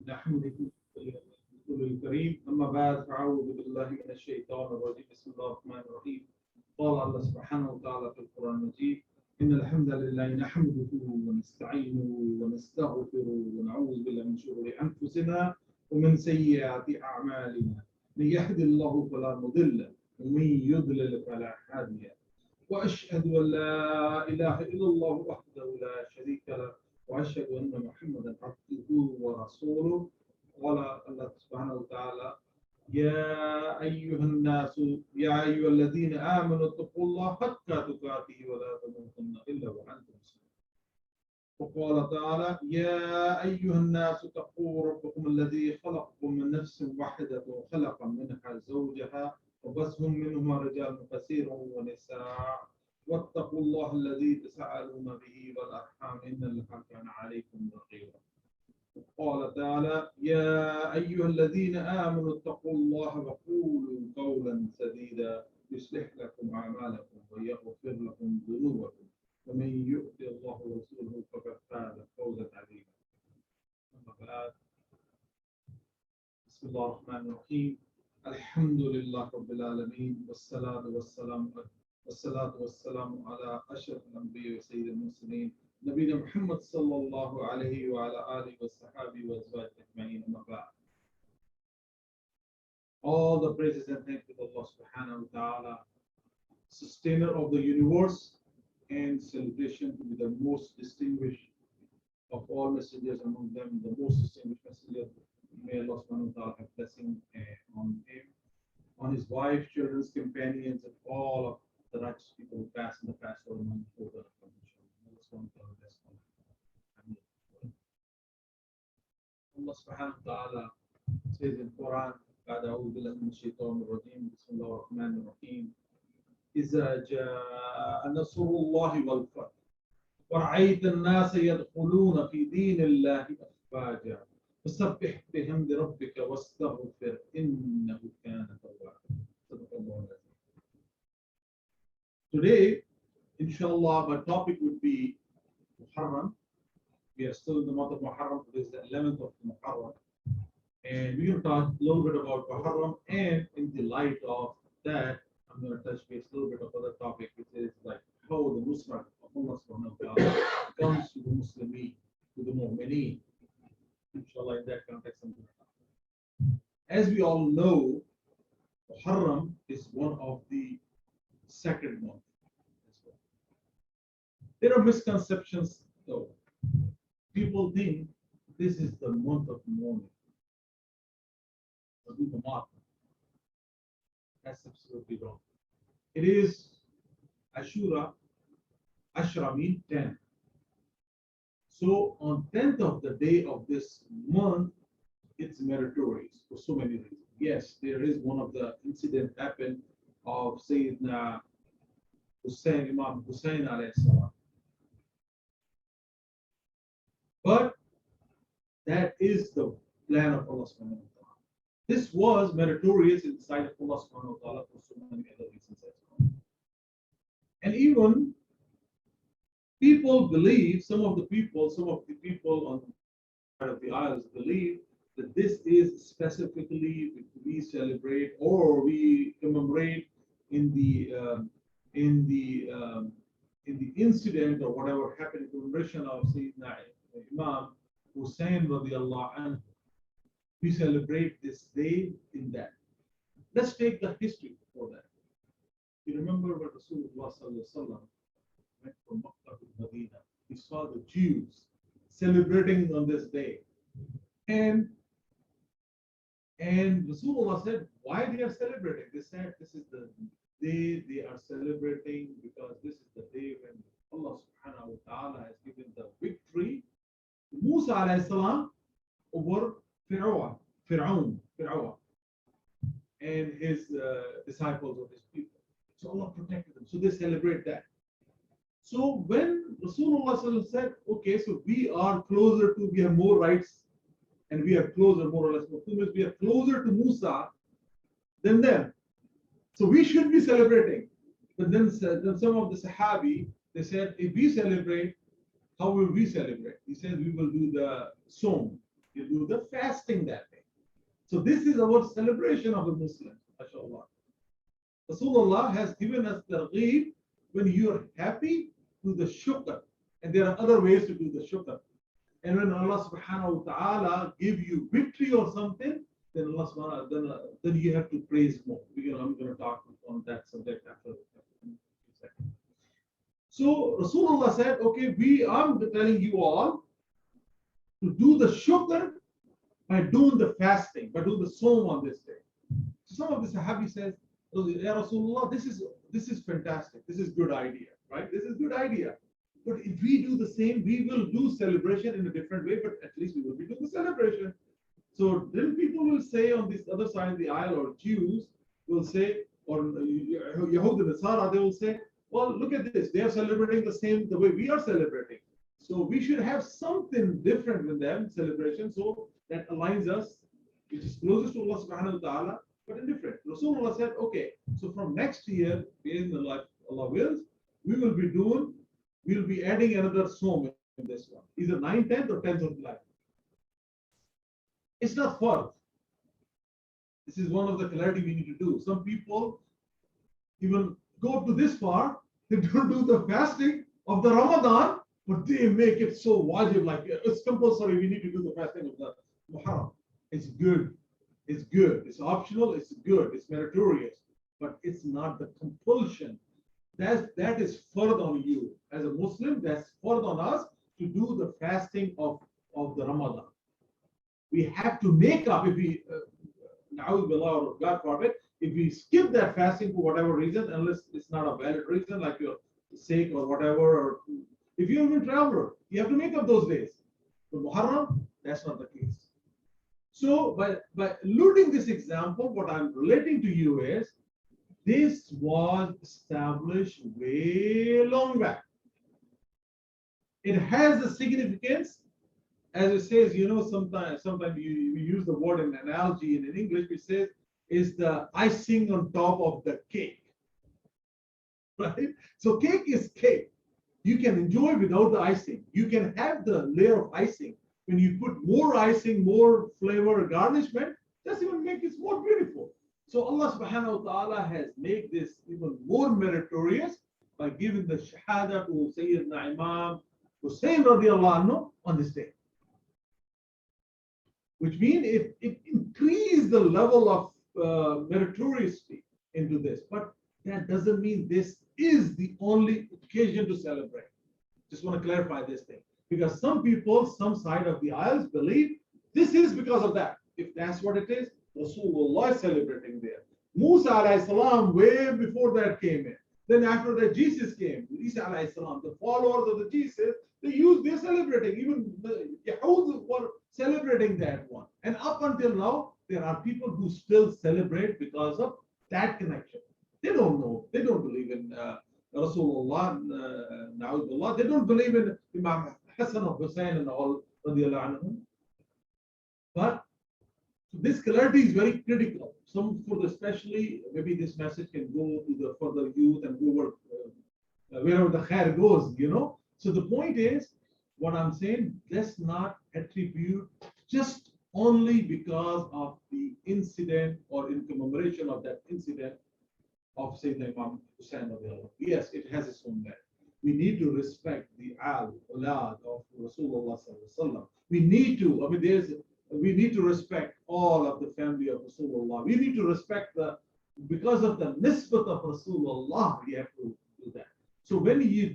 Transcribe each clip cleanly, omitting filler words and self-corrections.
نحمده ونستعينه الكريم أما بعد فأعوذ بالله من الشيطان الرجيم بسم الله الرحمن الرحيم قال الله سبحانه وتعالى في القرآن المجيد إن الحمد لله نحمده ونستعينه ونستغفره ونعوذ بالله من شرور أنفسنا ومن سيئات أعمالنا من يهد الله فلا مضل له ومن يضلل فلا هادي له وأشهد أن لا إله إلا الله وحده لا شريك له وأشهد أن محمدا عبده ورسوله قال الله سبحانه وتعالى يا أيها الناس يا أيها الذين آمنوا اتقوا الله حق تقاته ولا تموتن إلا وأنتم مسلمون وقال تعالى يا أيها الناس اتقوا ربكم الذي خلقكم من نفس واحدة وخلق منها زوجها وبثهم منهما رجالا كثيرا ونساء واتقوا الله الذي تساءلون به والأرحام إن الله كان عليكم رقيبا قال تعالى يا أيها الذين آمنوا اتقوا الله وقولوا قولا سديدا يصلح لكم أعمالكم ويغفر لكم ذنوبكم ومن يؤت الله ورسوله فقد فاز فوزا عظيما أما بعد بسم الله الرحمن الرحيم الحمد لله رب العالمين والصلاة والسلام على أشرف الأنبياء وسيد المرسلين نبينا محمد صلى الله عليه وعلى آله وصحبه وأزواجه أجمعين أما بعد. All the praises and thanks to Allah subhanahu wa ta'ala, sustainer of the universe, and celebration to be the most distinguished of all messengers, among them the most distinguished messenger. May Allah subhanahu wa ta'ala have blessing on him, on his wife, children's companions, and all of the righteous people who passed in the past or among the Allah subhanahu wa ta'ala says in Quran, بعد أعوذ بالله من الشيطان الرجيم بسم الله الرحمن الرحيم إذا جاء نصر الله والفتح ورأيت الناس يدخلون في دين الله أفواجا فسبح بحمد ربك واستغفر إنه كان توابا. Today, inshallah, my topic would be Muharram. We are still in the month of Muharram. Today is the 11th of Muharram. And we're going to talk a little bit about Muharram, and in the light of that, I'm going to touch base a little bit of other topic, which is like how the Nusra of Allah subhanahu wa ta'ala comes to the Muslimin, to the Mu'mineen. Inshallah, in that context, I'm going to talk. As we all know, Muharram is one of the sacred months as well. There are misconceptions though. People think this is the month of mourning. That's absolutely wrong. It is Ashura. Ashura means 10. So on 10th of the day of this month, it's meritorious for so many reasons. Yes, there is one of the incident happened of Sayyidina Hussein, Imam Hussein alayhi salam. But that is the plan of Allah subhanahu wa ta'ala. This was meritorious in the sight of Allah subhanahu wa ta'ala for so many other reasons as well. And even people believe, some of the people on the side of the isles believe that this is specifically we celebrate or we commemorate in the incident or whatever happened in commemoration of Sayyidina Imam Hussein radiallahu anhu. We celebrate this day in that. Let's take the history before that. You remember when Rasulullah sallallahu alaihi wasallam went from Makkah to Medina. He saw the Jews celebrating on this day. And Rasulullah said, why they are celebrating? They said this is the day they are celebrating because this is the day when Allah subhanahu wa ta'ala has given the victory to Musa alayhi salam over Fir'aun, and his disciples or his people. So Allah protected them. So they celebrate that. So when Rasulullah said, okay, so we are closer to, we have more rights, and we are closer, more or less, we are closer to Musa than them. So we should be celebrating. But then some of the Sahabi, they said, if we celebrate, how will we celebrate? He said, we will do the Som. You do the fasting that day. So this is our celebration of the Muslims, mashallah. Rasulullah has given us the gheeb when you are happy, do the shukr. And there are other ways to do the shukr. And when Allah subhanahu wa ta'ala give you victory or something, then Allah subhanahu wa ta'ala, then you have to praise more. I'm going to talk on that subject after a second. So Rasulullah said, okay, I'm telling you all to do the shukr by doing the fasting, by doing the sawm on this day. So some of the Sahabi says, Ya Rasulullah, this is fantastic. This is good idea, right? This is good idea. But if we do the same, we will do celebration in a different way, but at least we will be doing the celebration. So then people will say on this other side of the aisle, or Jews will say, or Yahud and Nasara, they will say, well, look at this. They are celebrating the way we are celebrating. So we should have something different with them, celebration, so that aligns us, which is closest to Allah subhanahu wa ta'ala, but indifferent. Rasulullah said, okay, so from next year, in Allah wills, we'll be adding another sawm in this one, either 9th, 10th, or 10th of July. It's not fard. This is one of the clarity we need to do. Some people even go up to this far, they don't do the fasting of the Ramadan, but they make it so wajib, like it's compulsory, we need to do the fasting of the Muharram. It's good. It's good. It's optional. It's good. It's meritorious. But it's not the compulsion. That is fard on you. As a Muslim, that's fard on us to do the fasting of the Ramadan. We have to make up, if we, or God forbid, if we skip that fasting for whatever reason, unless it's not a valid reason, like you're sick or whatever, or if you're even a traveler, you have to make up those days. But Muharram, that's not the case. So by alluding this example, what I'm relating to you is, this was established way long back. It has a significance, as it says, sometimes we use the word in analogy in English, which says is the icing on top of the cake. Right? So cake is cake. You can enjoy without the icing. You can have the layer of icing. When you put more icing, more flavor, garnishment, that's even make it more beautiful. So Allah subhanahu wa ta'ala has made this even more meritorious by giving the shahada to Sayyidina Imam Hussain radiallahu anhu on this day. Which means it increased the level of meritoriously into this. But that doesn't mean this is the only occasion to celebrate. Just want to clarify this thing. Because some people, some side of the aisles believe this is because of that. If that's what it is, Rasulullah is celebrating there. Musa alayhi salam, way before that came in. Then after that, Jesus came. Isa alayhi salam, the followers of the Jesus, they're celebrating. Even the Yahud were celebrating that one. And up until now, there are people who still celebrate because of that connection. They don't know. They don't believe in Rasulullah, na'udullah. They don't believe in Imam Hassan or Hussain and all. But this clarity is very critical. Especially, maybe this message can go to the further youth and go wherever the khair goes, So the point is, what I'm saying, let's not attribute just only because of the incident or in commemoration of that incident of Sayyidina Imam Hussain. Yes, it has its own merit. We need to respect the ulad of Rasulullah sallallahu alaihi wasallam. We need to respect all of the family of Rasulullah. We need to respect because of the nisbat of Rasulullah, we have to do that. So when you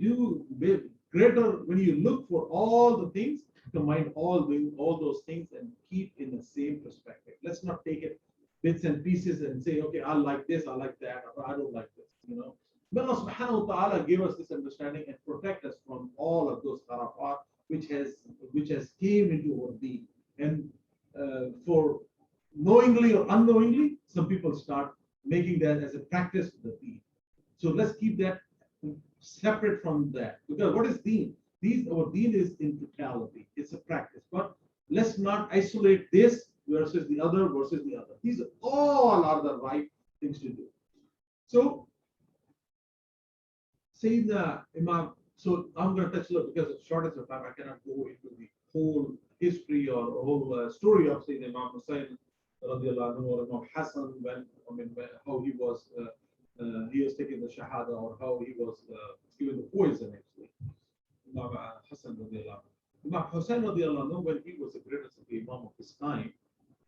look for all the things, combine all those things and keep in the same perspective. Let's not take it bits and pieces and say, okay, I like this, I like that, or I don't like this, May Allah subhanahu wa ta'ala give us this understanding and protect us from all of those kharafat which has came into our deen. And for knowingly or unknowingly, some people start making that as a practice of the deen. So let's keep that separate from that. Because what is deen? Our deen is in totality. It's a practice. But let's not isolate this versus the other versus the other. These all are the right things to do. So Sayyidina Imam, so I'm going to touch a little because of shortness of time, I cannot go into the whole history or whole story of Sayyidina Imam Hussain radiallahu anhu, or Imam Hassan, how he was taking the Shahada, or how he was given the poison actually. Imam Hassan radiallahu anhu. Imam Hussain radiallahu anhu, when he was the greatest of the Imam of his time,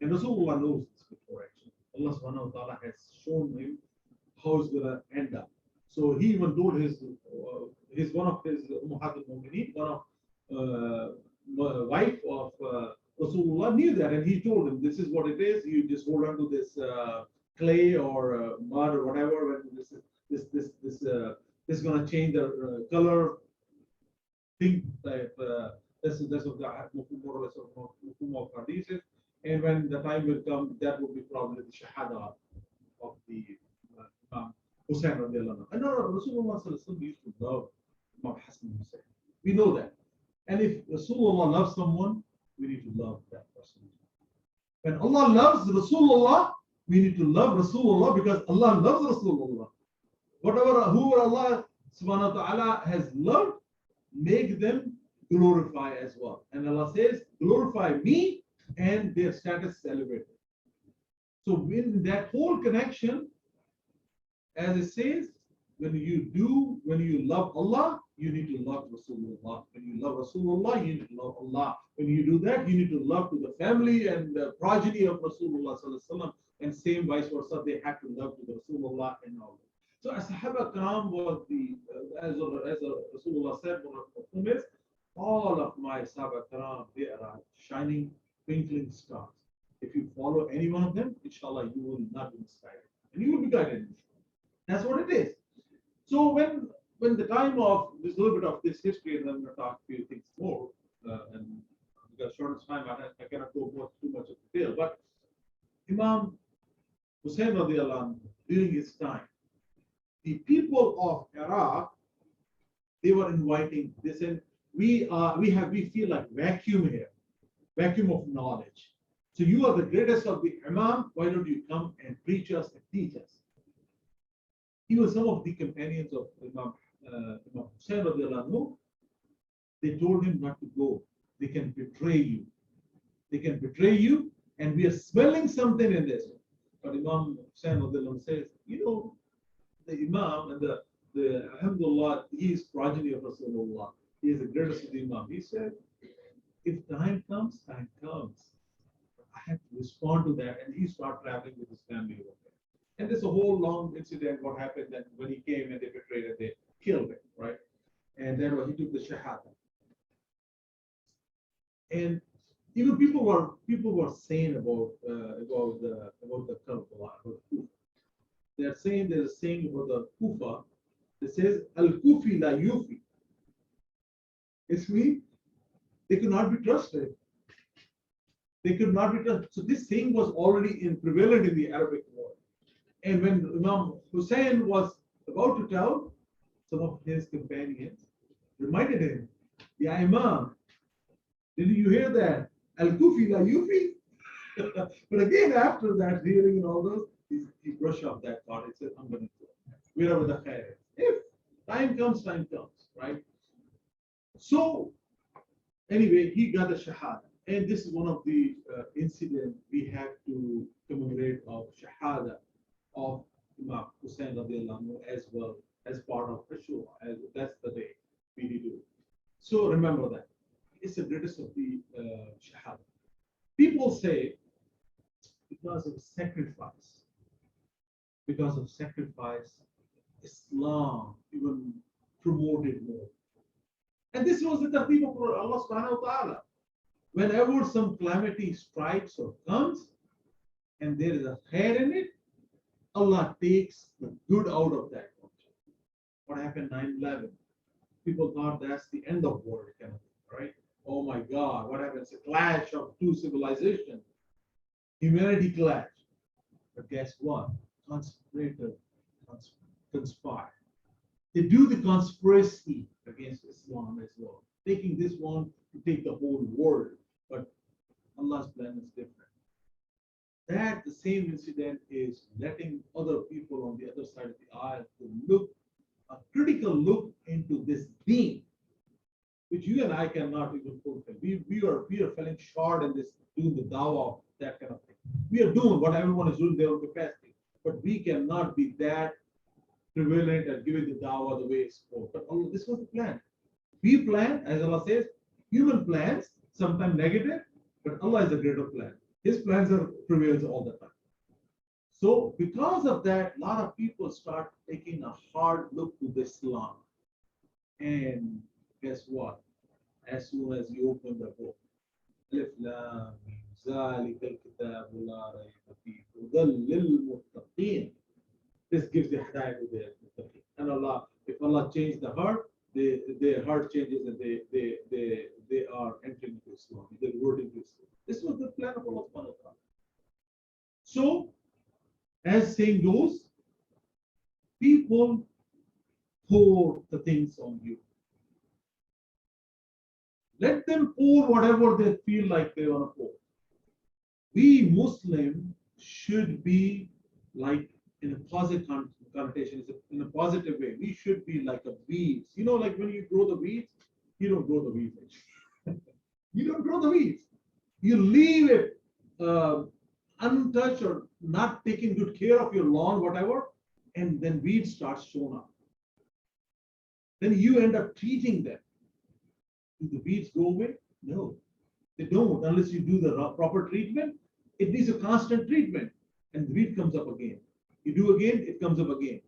and Rasulullah knows this before actually. Allah subhanahu wa ta'ala has shown him how it's going to end up. So he even told his one of his Ummahat al-Mu'mineen, one of wife of Rasulullah knew that, and he told him, this is what it is. You just hold on to this clay or mud or whatever. When this is going to change the color. Think that this is what the more or less of hadith is. And when the time will come, that will be probably the shahada of the Imam Hussain radiallahu anhu. And Rasulullah used to love Imam Hassan Hussain. We know that. And if Rasulullah loves someone, we need to love that person. When Allah loves Rasulullah, we need to love Rasulullah because Allah loves Rasulullah. Whoever Allah subhanahu wa ta'ala has loved, make them glorify as well. And Allah says, glorify me, and their status is elevated. So in that whole connection, as it says, when you love Allah, you need to love Rasulullah. When you love Rasulullah, you need to love Allah. When you do that, you need to love to the family and the progeny of Rasulullah sallallahu alaihi wasallam, and same vice versa, they have to love to the Rasulullah and all that. So as Sahaba Karam was as Rasulullah said, one of whom is, all of my Sahaba Karam, they are shining, twinkling stars. If you follow any one of them, inshallah, you will not be misguided. And you will be guided. That's what it is. So when the time of this little bit of this history, and then I'm going to talk a few things more, and because short time, I cannot go too much of detail. But Imam Hussain radiallahu anhu, during his time, the people of Iraq, they were inviting. They said, we feel like vacuum here, vacuum of knowledge. So you are the greatest of the Imam. Why don't you come and preach us and teach us? Even some of the companions of Imam Hussain radiallahu anhu, they told him not to go. They can betray you. They can betray you, and we are smelling something in this. But Imam Hussain radiallahu anhu says, the Imam and the Alhamdulillah, he is progeny of Rasulullah. He is the greatest of the Imam. He said, if time comes, time comes. I have to respond to that. And he started traveling with his family over there. And there's a whole long incident what happened that when he came and they betrayed him, they killed him, right? And then he took the Shahada. And even people were saying about the Karbala, about Kufa. They are saying there's a saying about the Kufa that says Al-Kufi la Yufi. It's mean they could not be trusted. They could not be trusted. So this saying was already prevalent in the Arabic world. And when Imam Hussain was about to tell, some of his companions reminded him, Ya Imam, did you hear that? Al-Kufi la Yufi? But again, after that, hearing and all those, he brushed off that thought. He said, I'm going to go wherever the khair is. If time comes, right? So, anyway, he got a Shahada. And this is one of the incidents we have to commemorate of Shahada of Imam Hussain radiallahu anhu as well as part of Ashura. That's the day we do. So remember that. It's the greatest of the Shahada. People say because of sacrifice, Islam even promoted more. And this was the tartib of Allah subhanahu wa ta'ala. Whenever some calamity strikes or comes, and there is a khair in it, Allah takes the good out of that. What happened 9/11? People thought that's the end of world, right? Oh my God, what happens? A clash of two civilizations. Humanity clash. But guess what? Conspirators conspire. They do the conspiracy against Islam as well, taking this one to take the whole world. But Allah's plan is different. That the same incident is letting other people on the other side of the aisle to look a critical look into this deen. which you and I cannot even fulfill. We are falling short in this doing the dawah, that kind of thing. We are doing what everyone is doing their own capacity, but we cannot be that prevalent and giving the dawah the way it's supposed. But Allah, this was the plan. We plan, as Allah says, human plans, sometimes negative, but Allah is a greater plan. His plans are prevails all the time. So because of that, a lot of people start taking a hard look to Islam. And guess what? As soon as you open the book, Alif Lam Mim, ذَلِكَ الْكِتَابُ لَا رَيْبَ فِيهِ هُدًى لِلْمُتَّقِينَ. This gives the hidayah to the muttaqin. And Allah, if Allah changed the heart, their heart changes and they are entering into Islam. They're reverting to Islam. This was the plan of Allah subhanahu wa ta'ala. So, as saying goes, people pour the things on you. Let them pour whatever they feel like they want to pour. We Muslims should be like in a positive connotation, in a positive way. We should be like a weeds. You know, like when you grow the weeds, you don't grow the weeds. You don't grow the weeds. You leave it untouched or not taking good care of your lawn, whatever, and then weeds start showing up. Then you end up treating them. Do the weeds go away? No, they don't unless you do the proper treatment. It needs a constant treatment, and the weed comes up again. You do again, it comes up again.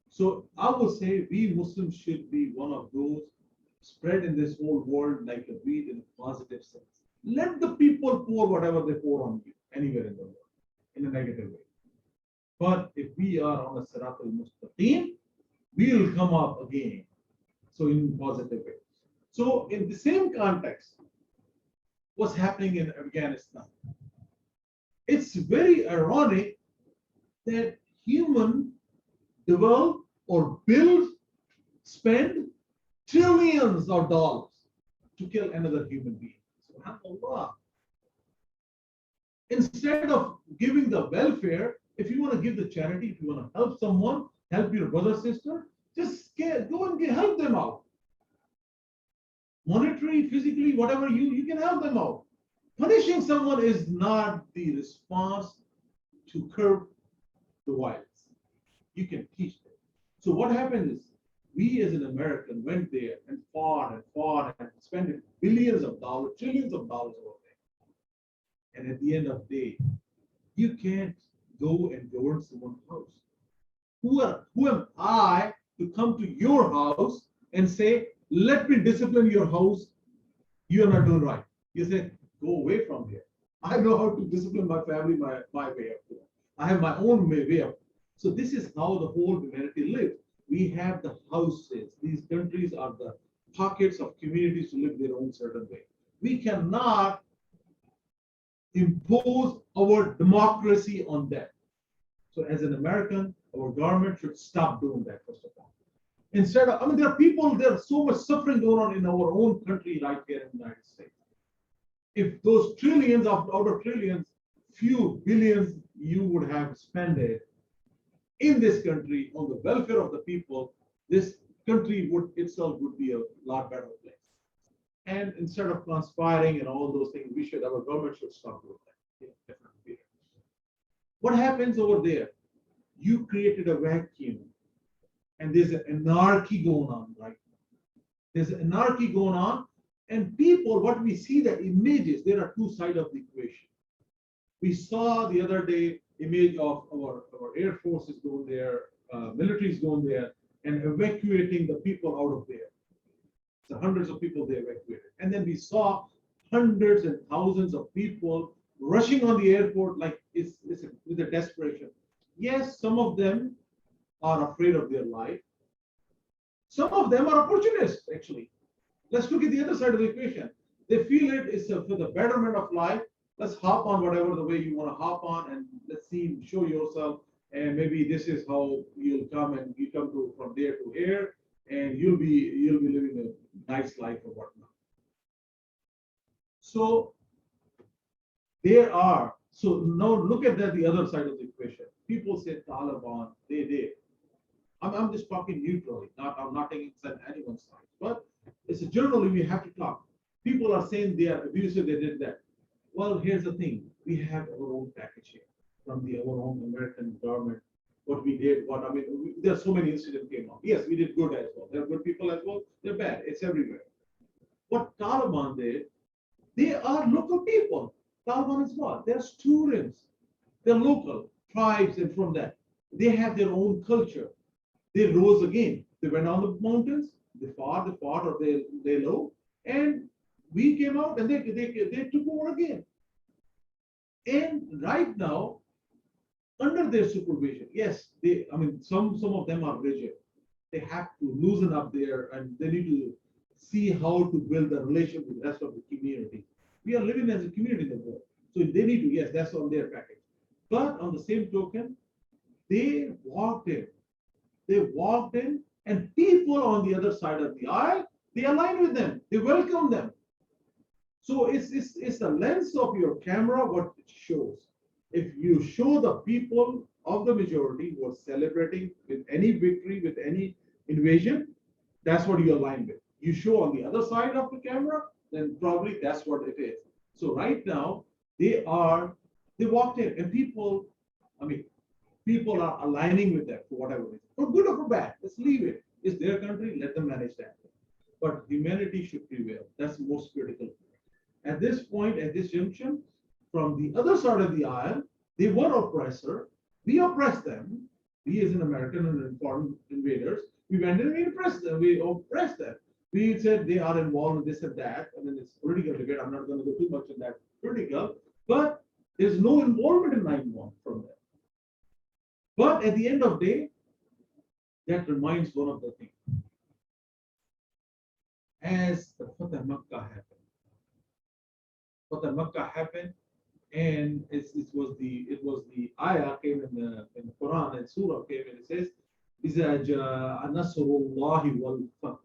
So I will say we Muslims should be one of those spread in this whole world like a weed in a positive sense. Let the people pour whatever they pour on you anywhere in the world in a negative way. But if we are on a Sirat al-Mustaqim, we will come up again. So in a positive way. So in the same context, what's happening in Afghanistan? It's very ironic that human develop or build, spend trillions of dollars to kill another human being. SubhanAllah. Instead of giving the welfare, if you want to give the charity, if you want to help someone, help your brother, sister, just go and help them out. Monetary, physically, whatever you can help them out. Punishing someone is not the response to curb the violence. You can teach them. So what happened is, we as an American went there and fought and spent billions of dollars, trillions of dollars over there. And at the end of the day, you can't go and govern someone's house. Who am I to come to your house and say, let me discipline your house, you are not doing right. You say, go away from here. I know how to discipline my family my way of. I have my own way of. So this is how the whole humanity lives. We have the houses. These countries are the pockets of communities to live their own certain way. We cannot impose our democracy on them. So as an American, our government should stop doing that, first of all. Instead of, there are people, there's so much suffering going on in our own country right here in the United States. If those trillions out of trillions, few billions you would have spent it in this country on the welfare of the people, this country itself would be a lot better place. And instead of conspiring and all those things, our government should stop doing that. What happens over there? You created a vacuum. And there's an anarchy going on, right? There's an anarchy going on, and people, what we see the images, there are two sides of the equation. We saw the other day image of our air forces going there, militaries going there, and evacuating the people out of there. So hundreds of people they evacuated. And then we saw hundreds and thousands of people rushing on the airport like it's with a desperation. Yes, some of them are afraid of their life. Some of them are opportunists, actually. Let's look at the other side of the equation. They feel it is for the betterment of life. Let's hop on whatever the way you want to hop on, and let's see, show yourself, and maybe this is how you'll come, and you come to from there to here, and you'll be living a nice life or whatnot. So now look at that, the other side of the equation. People say Taliban, they. I'm just talking neutrally, I'm not taking anyone's side. But It's generally we have to talk. People are saying they are abusive, they did that. Well, here's the thing. We have our own package here from our own American government. What we did, there's so many incidents came up. Yes, we did good as well. There are good people as well. They're bad. It's everywhere. What Taliban did, they are local people. Taliban is what? They're students. They're local tribes, and from that, they have their own culture. They rose again. They went on the mountains. They fought, or they lay low, and we came out, and they took over again. And right now, under their supervision, yes, some of them are rigid. They have to loosen up there, and they need to see how to build a relation with the rest of the community. We are living as a community in the world, so they need to. Yes, that's on their package. But on the same token, they walked in. They walked in, and people on the other side of the aisle, they align with them. They welcome them. So it's the lens of your camera what it shows. If you show the people of the majority who are celebrating with any victory, with any invasion, that's what you align with. You show on the other side of the camera, then probably that's what it is. So right now, they walked in, and I mean, people are aligning with that for whatever reason. For good or for bad, let's leave it. It's their country, let them manage that. But humanity should prevail. That's most critical. At this point, at this junction, from the other side of the aisle, they were oppressor. We oppressed them. We as an American and foreign invaders, we went in and we oppressed them. We oppressed them. We said they are involved in this and that. I mean, it's political debate. I'm not going to go too much in that political, but there's no involvement in 9/11 from them. But at the end of the day, that reminds one of the things. As the Fatah Makkah happened, and it was the ayah came in the Quran, and surah came and it says, إذا جاء نصر الله والفتح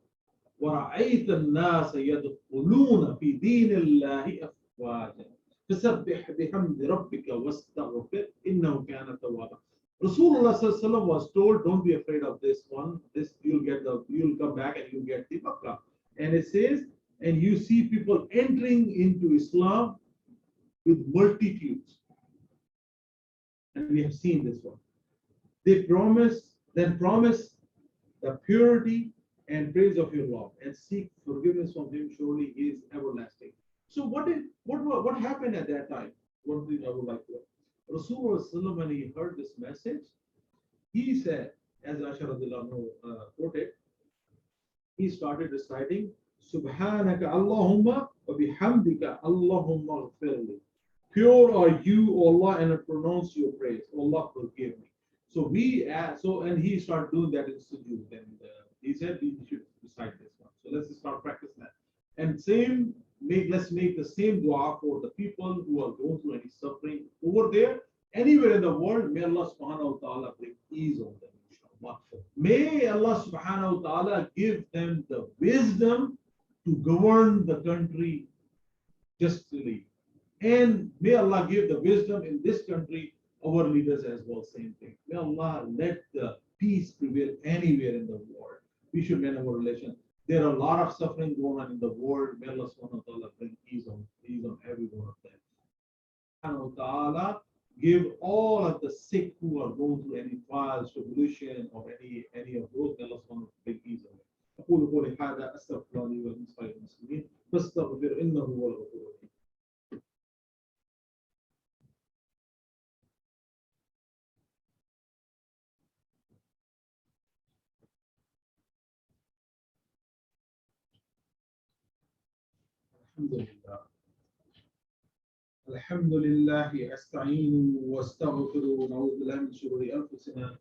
ورأيت الناس يدخلون في دين الله أفواجا فسبح بحمد ربك واستغفر إنه كان توابا. Rasulullah was told, don't be afraid of this one. This you'll come back and you'll get the Makkah. And it says, and you see people entering into Islam with multitudes. And we have seen this one. They promise the purity and praise of your Lord and seek forgiveness from him. Surely he is everlasting. So what happened at that time? One thing I would like to know. Rasulullah, when he heard this message, he said, as Aisha quoted, he started reciting, Subhanaka Allahumma wa bihamdika Allahumma ghfirli. Pure are you, O Allah, and I pronounce your praise. Allah forgive me. So and he started doing that in sujood, and he said we should recite this one. So let's start practicing that. And let's make the same dua for the people who are going through any suffering over there, anywhere in the world. May Allah subhanahu wa ta'ala bring ease on them, inshallah. May Allah subhanahu wa ta'ala give them the wisdom to govern the country justly. And may Allah give the wisdom in this country, our leaders as well, same thing. May Allah let the peace prevail anywhere in the world. We should mend our relation. There are a lot of suffering going on in the world. May Allah subhanahu wa ta'ala bring ease on every one of them. Subhanahu wa ta'ala give all of the sick who are going through any trials, tribulation, or any of those. May Allah subhanahu wa ta'ala bring ease on them. أقول قولي هذا أستغفر الله لي ولكم ولسائر المسلمين فاستغفر إنه هو الغفور الرحيم. الحمد لله أستعين واستغفر ونعوذ بالله من شرور أنفسنا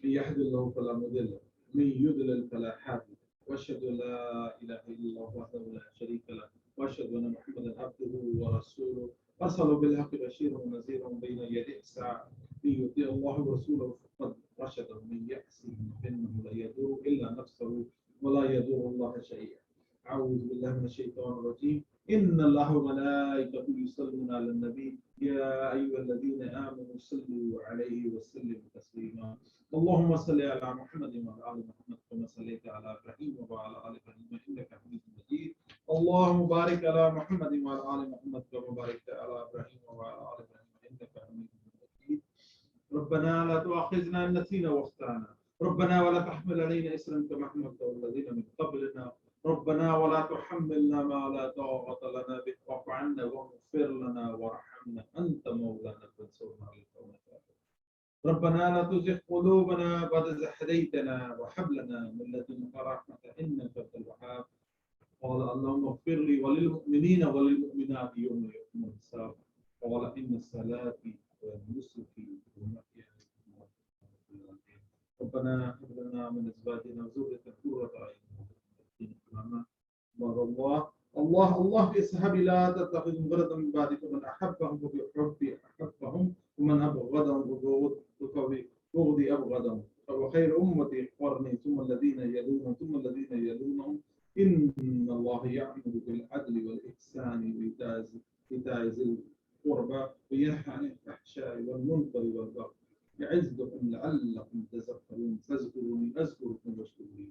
من يهد الله فلا مضل له من يضلل فلا هادي وأشهد أن لا إله إلا الله وحده لا شريك له وأشهد أن محمدا عبده ورسوله أرسل بالحق بشيرا ونذيرا بين يدي الساعة من يطيع الله ورسوله فقد رشد من يأسه فإنه لا يضر إلا نفسه ولا يضر الله شيئا. أعوذ بالله من الشيطان الرجيم. إن الله وملائكته يصلون على النبي يا أيها الذين آمنوا صلوا عليه وسلموا تسليما. اللهم صل على محمد وعلى آل محمد كما صليت على إبراهيم وعلى آل إبراهيم إنك حميد اللهم بارك على محمد وعلى آل محمد كما باركت على إبراهيم وعلى آل إبراهيم إنك حميد مجيد. ربنا لا تؤاخذنا إن نسينا واخطأنا ربنا ولا تحمل علينا إصرا كما حملته الذين من قبلنا ربنا ولا تحملنا ما لا طاقة لنا به واعف عنا واغفر لنا وارحمنا أنت مولانا فانصرنا على القوم الكافرين. ربنا لا تزغ قلوبنا بعد إذ هديتنا وهب لنا من لدنك رحمة إنك أنت الوهاب. قال اللهم اغفر لي وللمؤمنين وللمؤمنات يوم يقوم الحساب. قال إن صلاتي ونسكي ومحياي ربنا هب لنا من أزواجنا وذريتنا قرة أعين واجعلنا الله في أصحابي لا تتخذوا غرضا من بعدكم من أحبهم فبحبي أحبهم ومن أبغضهم ببغضي أبغضهم وخير أمتي قرني ثم الذين يلونهم ثم الذين يلونهم إن الله يأمر بالعدل والإحسان وإيتاء ذي القربى وينهى عن الفحشاء والمنكر والبغي يعظكم لعلكم تذكرون فاذكروني أذكركم واشكروا لي